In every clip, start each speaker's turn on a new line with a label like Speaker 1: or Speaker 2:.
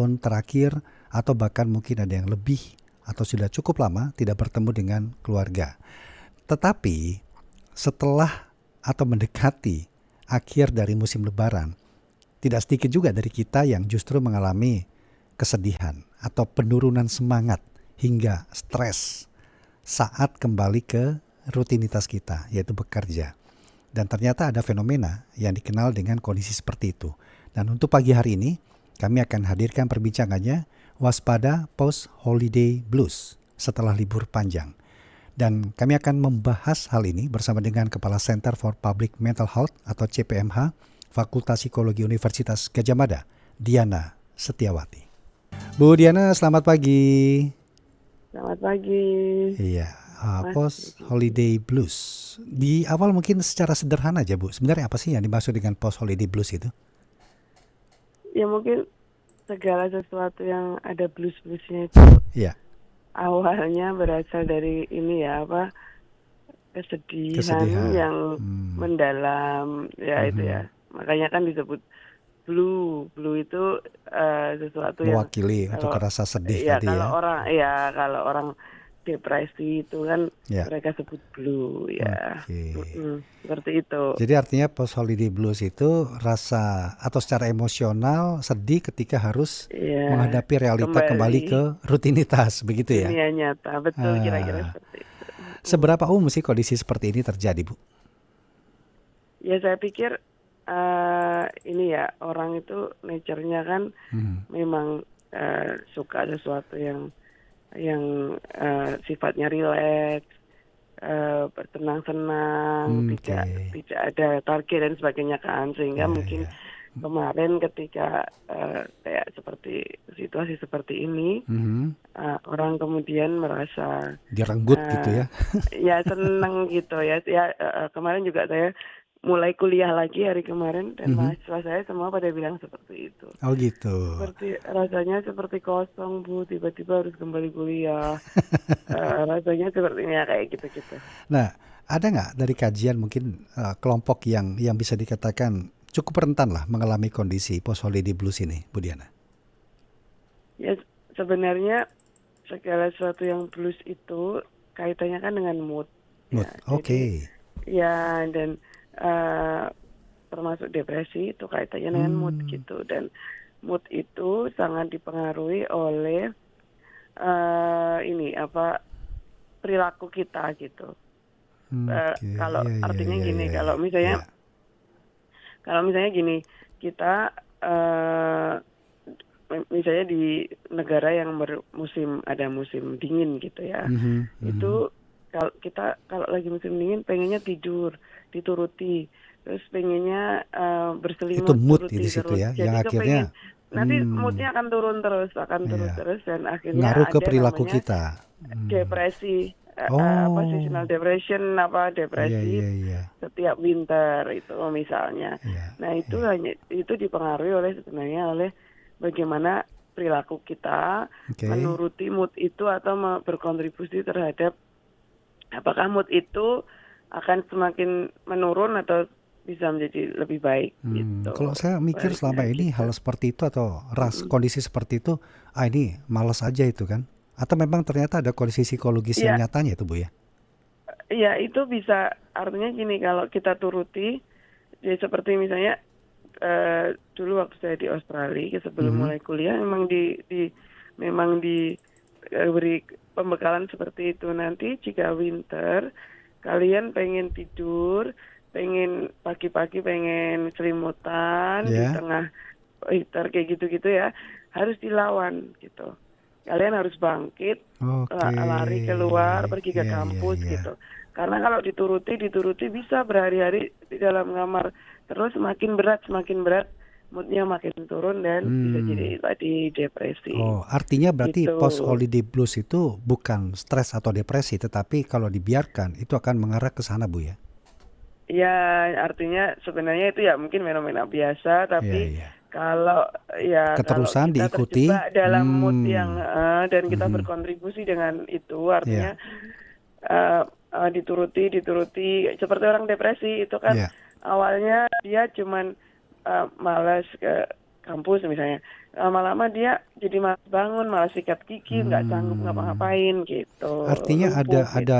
Speaker 1: tahun terakhir atau bahkan mungkin ada yang lebih atau sudah cukup lama tidak bertemu dengan keluarga. Tetapi setelah atau mendekati akhir dari musim lebaran, tidak sedikit juga dari kita yang justru mengalami kesedihan atau penurunan semangat hingga stres saat kembali ke rutinitas kita, yaitu bekerja. Dan ternyata ada fenomena yang dikenal dengan kondisi seperti itu. Dan untuk pagi hari ini, kami akan hadirkan perbincangannya, waspada post-holiday blues setelah libur panjang. Dan kami akan membahas hal ini bersama dengan Kepala Center for Public Mental Health atau CPMH, Fakultas Psikologi Universitas Gadjah Mada, Diana Setiawati. Bu Diana, selamat pagi.
Speaker 2: Selamat pagi.
Speaker 1: Iya, post holiday blues. Di awal mungkin secara sederhana aja Bu, sebenarnya apa sih yang dimaksud dengan post holiday blues itu?
Speaker 2: Ya mungkin segala sesuatu yang ada blues-bluesnya itu
Speaker 1: Iya.
Speaker 2: awalnya berasal dari ini ya, kesedihan yang mendalam ya itu ya. Makanya kan disebut blue itu sesuatu
Speaker 1: mewakili
Speaker 2: yang
Speaker 1: untuk rasa sedih
Speaker 2: ya
Speaker 1: tadi
Speaker 2: kalau orang depresi itu kan
Speaker 1: ya.
Speaker 2: Mereka sebut blue ya. Seperti itu.
Speaker 1: Jadi artinya post holiday blues itu rasa atau secara emosional sedih ketika harus menghadapi realita kembali ke rutinitas, begitu ya?
Speaker 2: Dunia nyata, betul, kira-kira seperti itu.
Speaker 1: Seberapa umum sih kondisi seperti ini terjadi, Bu?
Speaker 2: Ya saya pikir ini ya, orang itu nature-nya kan memang suka sesuatu yang sifatnya rileks, bersenang-senang, tidak ada target dan sebagainya kan, sehingga mungkin kemarin ketika kayak seperti situasi seperti ini, orang kemudian merasa
Speaker 1: direnggut gitu ya?
Speaker 2: Ya senang gitu ya. Kemarin juga saya mulai kuliah lagi hari kemarin dan mahasiswa saya semua pada bilang seperti itu.
Speaker 1: Oh gitu.
Speaker 2: Rasanya seperti kosong Bu, tiba-tiba harus kembali kuliah. Rasanya seperti ini ya, kayak gitu-gitu.
Speaker 1: Nah, ada nggak dari kajian mungkin kelompok yang bisa dikatakan cukup rentan lah mengalami kondisi post holiday blues ini, Bu Diana?
Speaker 2: Ya sebenarnya segala sesuatu yang blues itu kaitannya kan dengan mood.
Speaker 1: Mood, oke.
Speaker 2: Ya, dan termasuk depresi itu kaitannya dengan mood gitu, dan mood itu sangat dipengaruhi oleh perilaku kita gitu. Kalau artinya gini, kalau misalnya gini, kita misalnya di negara yang ada musim dingin gitu ya, itu kalau lagi musim dingin pengennya tidur, dituruti, terus pengennya berselimut,
Speaker 1: itu mood
Speaker 2: turuti
Speaker 1: di situ
Speaker 2: terus.
Speaker 1: ya,
Speaker 2: Jadi
Speaker 1: yang akhirnya
Speaker 2: nanti moodnya akan turun terus dan akhirnya
Speaker 1: ngaruh ke
Speaker 2: ada
Speaker 1: perilaku
Speaker 2: namanya
Speaker 1: kita.
Speaker 2: Depresi, seasonal depression, depresi setiap winter itu misalnya. Nah itu dipengaruhi sebenarnya oleh bagaimana perilaku kita menuruti mood itu atau berkontribusi terhadap apakah mood itu akan semakin menurun atau bisa menjadi lebih baik gitu.
Speaker 1: Kalau saya mikir selama ini hal seperti itu atau kondisi seperti itu, ini malas aja itu kan? Atau memang ternyata ada kondisi psikologis yang nyatanya itu Bu ya?
Speaker 2: Iya, itu bisa, artinya gini, kalau kita turuti, ya seperti misalnya dulu waktu saya di Australia sebelum mulai kuliah memang diberi pembekalan seperti itu. Nanti jika winter kalian pengen tidur, pengen pagi-pagi pengen selimutan di tengah heater kayak gitu-gitu ya, harus dilawan gitu. Kalian harus bangkit, lari keluar, pergi ke kampus gitu. Karena kalau dituruti bisa berhari-hari di dalam kamar, terus semakin berat, moodnya makin turun dan bisa jadi tadi depresi.
Speaker 1: Oh, artinya berarti post holiday blues itu bukan stres atau depresi, tetapi kalau dibiarkan itu akan mengarah ke sana Bu ya?
Speaker 2: Ya, artinya sebenarnya itu ya mungkin fenomena biasa, tapi kalau
Speaker 1: keterusan
Speaker 2: kita
Speaker 1: diikuti
Speaker 2: terjebak dalam mood yang dan kita berkontribusi dengan itu, artinya dituruti seperti orang depresi itu kan awalnya dia cuman malas kampus misalnya, lama-lama dia jadi malas bangun, malas sikat gigi, nggak sanggup
Speaker 1: Hmm.
Speaker 2: ngapa-ngapain gitu,
Speaker 1: Artinya
Speaker 2: lumpuh gitu.
Speaker 1: ada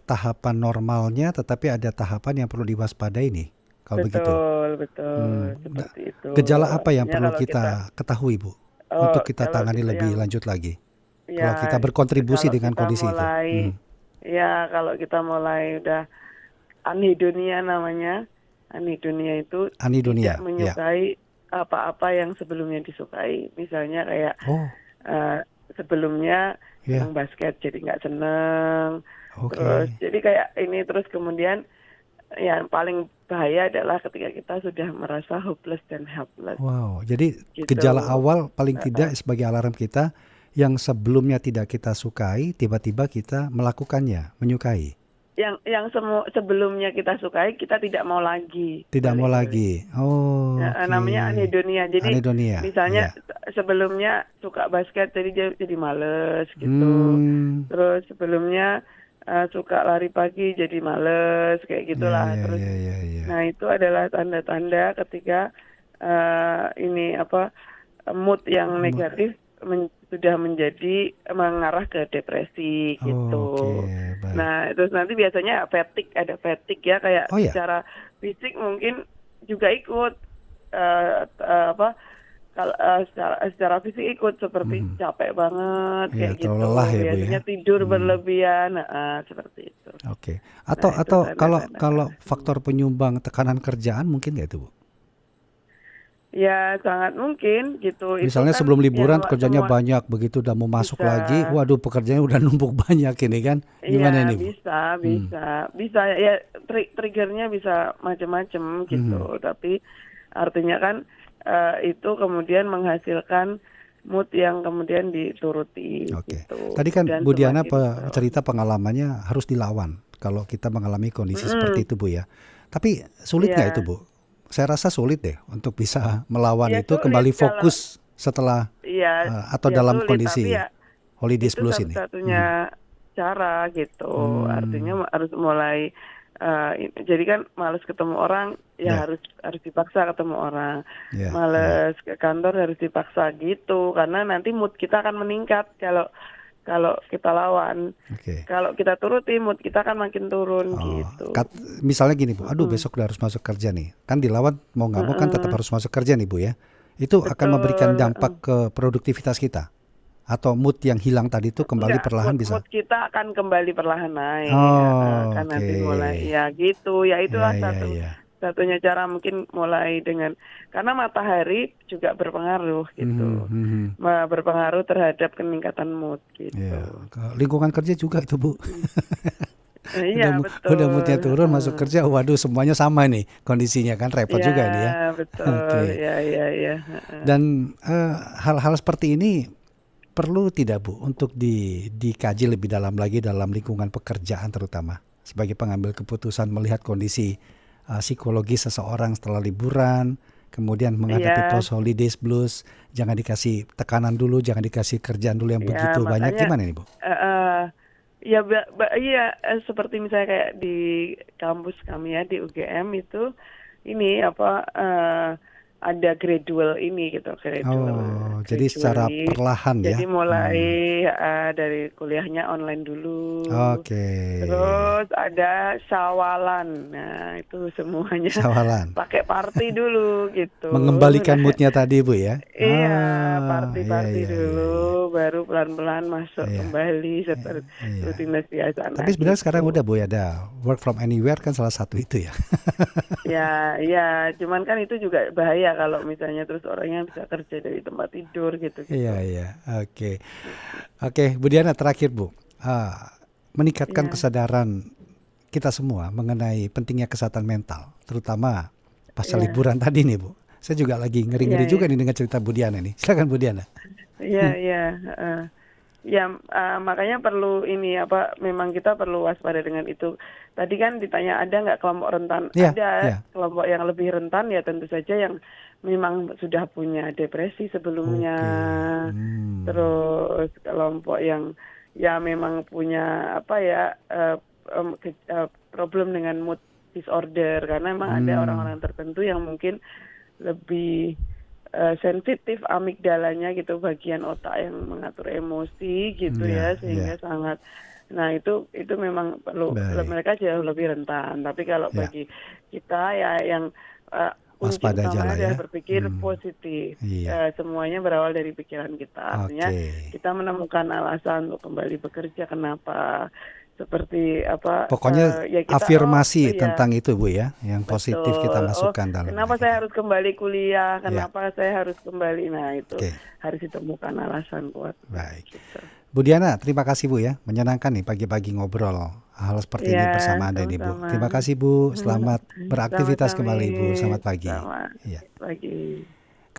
Speaker 1: tahapan normalnya, tetapi ada tahapan yang perlu diwaspadai nih, kalau begitu.
Speaker 2: Betul, betul,
Speaker 1: Hmm.
Speaker 2: seperti itu.
Speaker 1: Gejala apa yang
Speaker 2: Artinya
Speaker 1: perlu
Speaker 2: kalau kita,
Speaker 1: kita ketahui, Bu,
Speaker 2: oh,
Speaker 1: untuk kita
Speaker 2: kalau
Speaker 1: tangani
Speaker 2: kita
Speaker 1: lebih
Speaker 2: yang,
Speaker 1: lanjut lagi? Kalau kita
Speaker 2: ya,
Speaker 1: berkontribusi
Speaker 2: kalau
Speaker 1: dengan
Speaker 2: kita
Speaker 1: kondisi itu.
Speaker 2: mulai,
Speaker 1: Hmm.
Speaker 2: ya kalau kita mulai udah anhedonia namanya, anhedonia itu tidak
Speaker 1: Anidonia, ya.
Speaker 2: menyukai apa-apa yang sebelumnya disukai. Misalnya kayak
Speaker 1: Oh,
Speaker 2: eh, sebelumnya
Speaker 1: ya,
Speaker 2: seneng basket jadi nggak seneng, terus
Speaker 1: oke.
Speaker 2: jadi kayak ini, terus kemudian yang paling bahaya adalah ketika kita sudah merasa hopeless dan helpless
Speaker 1: Wow, jadi
Speaker 2: gitu.
Speaker 1: gejala awal paling
Speaker 2: Eh,
Speaker 1: tidak
Speaker 2: eh.
Speaker 1: sebagai alarm kita yang sebelumnya tidak kita sukai, tiba-tiba kita melakukannya, menyukai.
Speaker 2: Yang sebelumnya kita sukai kita tidak mau lagi,
Speaker 1: Tidak mau
Speaker 2: balik-balik.
Speaker 1: lagi. Oh, oke.
Speaker 2: Namanya anedonia. Jadi
Speaker 1: Anedonia,
Speaker 2: misalnya
Speaker 1: ya.
Speaker 2: sebelumnya suka basket jadi males gitu.
Speaker 1: Hmm,
Speaker 2: Terus sebelumnya suka lari pagi jadi males kayak
Speaker 1: ya,
Speaker 2: gitulah.
Speaker 1: ya,
Speaker 2: Terus
Speaker 1: ya, ya, ya.
Speaker 2: nah itu adalah tanda-tanda ketika ini apa, mood yang
Speaker 1: Mood.
Speaker 2: negatif sudah menjadi mengarah ke depresi
Speaker 1: Oh,
Speaker 2: gitu.
Speaker 1: oke, baik.
Speaker 2: Nah, terus nanti biasanya ada fatigue ya, kayak
Speaker 1: Oh ya,
Speaker 2: secara fisik mungkin juga ikut apa, kalau secara fisik ikut seperti
Speaker 1: mhm.
Speaker 2: capek banget
Speaker 1: Ya,
Speaker 2: kayak
Speaker 1: terlalu lelah
Speaker 2: gitu.
Speaker 1: ya, Bu ya.
Speaker 2: Biasanya tidur
Speaker 1: Hmm,
Speaker 2: berlebihan, seperti itu.
Speaker 1: oke.
Speaker 2: Nah,
Speaker 1: Atau
Speaker 2: itu
Speaker 1: atau kalau
Speaker 2: tanda-tanda.
Speaker 1: kalau faktor penyumbang tekanan kerjaan mungkin nggak itu, Bu?
Speaker 2: Ya, sangat mungkin gitu. Itu
Speaker 1: Misalnya
Speaker 2: kan
Speaker 1: sebelum
Speaker 2: ya
Speaker 1: liburan
Speaker 2: semua
Speaker 1: kerjanya
Speaker 2: semua
Speaker 1: banyak, begitu udah mau masuk
Speaker 2: bisa.
Speaker 1: lagi, waduh pekerjaannya udah numpuk banyak ini kan. Gimana
Speaker 2: Iya,
Speaker 1: ini, Bu?
Speaker 2: bisa,
Speaker 1: Hmm.
Speaker 2: bisa, bisa ya. Triggernya bisa macam-macam
Speaker 1: Mhm.
Speaker 2: gitu. Tapi artinya kan itu kemudian menghasilkan mood yang kemudian dituruti
Speaker 1: Oke.
Speaker 2: gitu.
Speaker 1: Tadi kan
Speaker 2: Dan
Speaker 1: Bu Diana
Speaker 2: semakin down.
Speaker 1: cerita pengalamannya harus dilawan kalau kita mengalami kondisi seperti
Speaker 2: Mm-mm.
Speaker 1: itu, Bu ya. Tapi sulit nggak itu,
Speaker 2: Iya,
Speaker 1: Bu? Saya rasa sulit deh untuk bisa melawan
Speaker 2: ya
Speaker 1: itu
Speaker 2: sulit
Speaker 1: kembali
Speaker 2: kalau,
Speaker 1: fokus setelah
Speaker 2: iya,
Speaker 1: atau
Speaker 2: ya
Speaker 1: dalam
Speaker 2: sulit. Tapi
Speaker 1: kondisi
Speaker 2: ya
Speaker 1: holidays
Speaker 2: itu
Speaker 1: blues ini. Mhm.
Speaker 2: satu-satunya cara gitu.
Speaker 1: Hmm,
Speaker 2: Artinya harus mulai jadi kan males ketemu orang ya,
Speaker 1: ya,
Speaker 2: harus harus dipaksa ketemu orang.
Speaker 1: ya, ya.
Speaker 2: Males ke kantor harus dipaksa gitu, karena nanti mood kita akan meningkat kalau kalau kita lawan.
Speaker 1: Oke.
Speaker 2: Kalau kita turuti, mood kita akan makin turun
Speaker 1: Oh,
Speaker 2: gitu.
Speaker 1: misalnya gini Bu, aduh
Speaker 2: Mm-mm.
Speaker 1: besok udah harus masuk kerja nih. Kan dilawan mau nggak mau kan tetap
Speaker 2: Mm-mm.
Speaker 1: harus masuk kerja nih Bu ya. Itu akan memberikan
Speaker 2: Betul.
Speaker 1: dampak ke produktivitas kita. Atau mood yang hilang tadi itu kembali
Speaker 2: Enggak,
Speaker 1: perlahan bisa.
Speaker 2: mood kita akan kembali perlahan naik,
Speaker 1: Oh,
Speaker 2: kan
Speaker 1: oke.
Speaker 2: nanti mulai ya gitu, ya
Speaker 1: Ya,
Speaker 2: itulah
Speaker 1: ya, ya.
Speaker 2: satunya cara mungkin mulai dengan, karena matahari juga berpengaruh
Speaker 1: Mhm,
Speaker 2: gitu,
Speaker 1: mhm.
Speaker 2: berpengaruh terhadap peningkatan mood
Speaker 1: Ya,
Speaker 2: gitu.
Speaker 1: lingkungan kerja juga itu Bu.
Speaker 2: Mm. Iya
Speaker 1: Udah udah
Speaker 2: betul,
Speaker 1: moodnya turun masuk kerja, waduh semuanya sama nih kondisinya kan repot
Speaker 2: iya
Speaker 1: juga ini ya.
Speaker 2: betul,
Speaker 1: Oke.
Speaker 2: ya.
Speaker 1: Dan hal-hal seperti ini perlu tidak Bu untuk dikaji lebih dalam lagi dalam lingkungan pekerjaan terutama sebagai pengambil keputusan melihat kondisi psikologis seseorang setelah liburan, kemudian menghadapi
Speaker 2: Iya,
Speaker 1: post holidays blues, jangan dikasih tekanan dulu, jangan dikasih kerjaan dulu yang
Speaker 2: ya
Speaker 1: begitu banyak.
Speaker 2: makanya
Speaker 1: Gimana nih Bu?
Speaker 2: eh, eh, ya iya, seperti misalnya kayak di kampus kami ya di UGM itu, ini apa, ada gradual ini gitu,
Speaker 1: Oh, jadi secara
Speaker 2: gradually.
Speaker 1: perlahan ya.
Speaker 2: Jadi mulai
Speaker 1: Hmm.
Speaker 2: dari kuliahnya online dulu,
Speaker 1: Oke,
Speaker 2: terus ada syawalan. Nah, itu semuanya
Speaker 1: sawalan.
Speaker 2: pakai party dulu gitu.
Speaker 1: Mengembalikan
Speaker 2: Nah,
Speaker 1: moodnya tadi Bu ya.
Speaker 2: iya,
Speaker 1: Ah, iya,
Speaker 2: party-party
Speaker 1: iya, iya,
Speaker 2: dulu,
Speaker 1: iya.
Speaker 2: baru pelan-pelan masuk
Speaker 1: Iya,
Speaker 2: kembali seperti
Speaker 1: iya.
Speaker 2: rutinitas biasa.
Speaker 1: Tapi
Speaker 2: Nah,
Speaker 1: sebenarnya sekarang
Speaker 2: gitu.
Speaker 1: udah Bu ya ada work from anywhere kan salah satu itu ya.
Speaker 2: Ya, cuman kan itu juga bahaya kalau misalnya terus orangnya bisa kerja dari tempat tidur
Speaker 1: Iya,
Speaker 2: gitu-gitu.
Speaker 1: iya. Oke. Oke, Bu Diana terakhir Bu. Meningkatkan
Speaker 2: Iya,
Speaker 1: kesadaran kita semua mengenai pentingnya kesehatan mental, terutama pasca
Speaker 2: iya,
Speaker 1: liburan tadi nih Bu. Saya juga lagi
Speaker 2: iya,
Speaker 1: ngeri-ngeri juga
Speaker 2: iya,
Speaker 1: nih dengar cerita Bu Diana nih. Silakan Bu Diana.
Speaker 2: iya, iya. heeh. Ya, makanya perlu ini apa, memang kita perlu waspada dengan itu. Tadi kan ditanya ada nggak kelompok rentan?
Speaker 1: Iya,
Speaker 2: Ada
Speaker 1: iya.
Speaker 2: kelompok yang lebih rentan ya, tentu saja yang memang sudah punya depresi sebelumnya.
Speaker 1: Oke. Hmm.
Speaker 2: Terus kelompok yang ya memang punya apa ya, problem dengan mood disorder, karena memang ada
Speaker 1: Hmm.
Speaker 2: orang-orang tertentu yang mungkin lebih sensitif amigdalanya gitu, bagian otak yang mengatur emosi gitu
Speaker 1: Ya,
Speaker 2: ya, sehingga
Speaker 1: ya.
Speaker 2: sangat. Nah itu memang perlu,
Speaker 1: Baik.
Speaker 2: mereka jauh lebih rentan. Tapi kalau
Speaker 1: Ya,
Speaker 2: bagi kita ya yang kunci
Speaker 1: waspada aja
Speaker 2: utamanya
Speaker 1: lah ya.
Speaker 2: adalah berpikir positif.
Speaker 1: Iya.
Speaker 2: Semuanya berawal dari pikiran kita. Artinya
Speaker 1: Oke.
Speaker 2: kita menemukan alasan untuk kembali bekerja. Kenapa? Seperti apa?
Speaker 1: Pokoknya
Speaker 2: Ya kita,
Speaker 1: afirmasi
Speaker 2: iya.
Speaker 1: tentang itu, Bu, ya, yang positif kita
Speaker 2: Betul.
Speaker 1: masukkan dalam
Speaker 2: Kenapa
Speaker 1: diri
Speaker 2: saya
Speaker 1: kita.
Speaker 2: harus kembali kuliah?
Speaker 1: Ya,
Speaker 2: Kenapa saya harus kembali? Nah, itu
Speaker 1: oke.
Speaker 2: harus ditemukan alasan kuatnya.
Speaker 1: Baik.
Speaker 2: Gitu.
Speaker 1: Bu Diana, terima kasih Bu ya. Menyenangkan nih pagi-pagi ngobrol hal seperti ini
Speaker 2: Iya,
Speaker 1: bersama Anda nih Bu.
Speaker 2: sama-sama.
Speaker 1: Terima kasih Bu. Selamat beraktivitas
Speaker 2: Sama-sama,
Speaker 1: kembali Bu. Selamat pagi.
Speaker 2: selamat
Speaker 1: Iya.
Speaker 2: pagi.